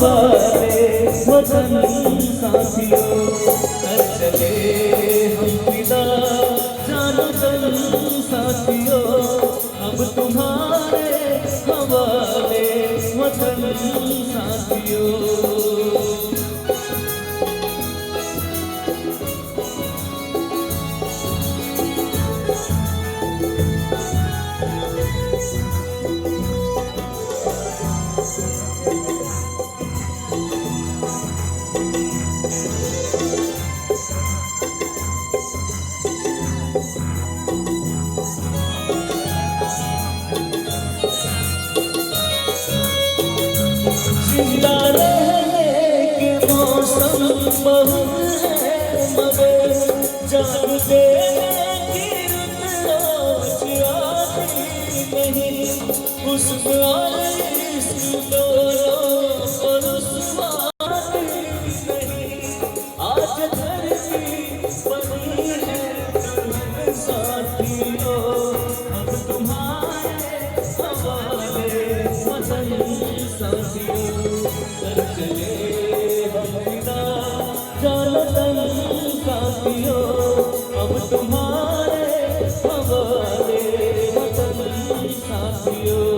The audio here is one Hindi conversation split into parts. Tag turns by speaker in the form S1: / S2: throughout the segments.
S1: हवाले वतन साथियों, कर चले हम फिदा जानो तन साथियों, अब तुम्हारे हवाले वतन साथियों। जिंदा रहने के मौसम बहुत है मगर जान देने की रुत रोज आती नहीं, हुस्न और इश्क दोनों को रुसवाती नहीं। आज धरती बनी है दुल्हन साथियों, अब तुम्हारे हवाले वतन साथियों, कर चले हम फिदा जानो तन साथियों, अब तुम्हारे हवाले वतन साथियों।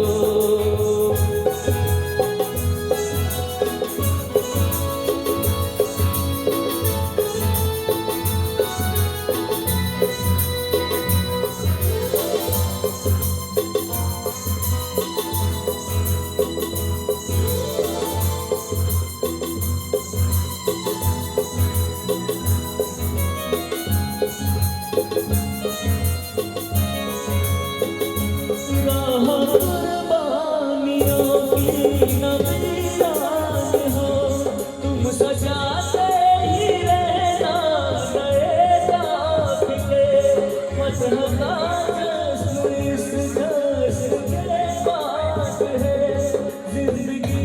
S1: कुर्बानियों की नवीरान हो, तुम सजाते ही रहना नए काफिले, वतन का जश्न इस जश्न के बाद है, जिंदगी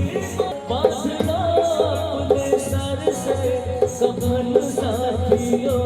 S1: बांध लो अपने सर से कफन साथियों,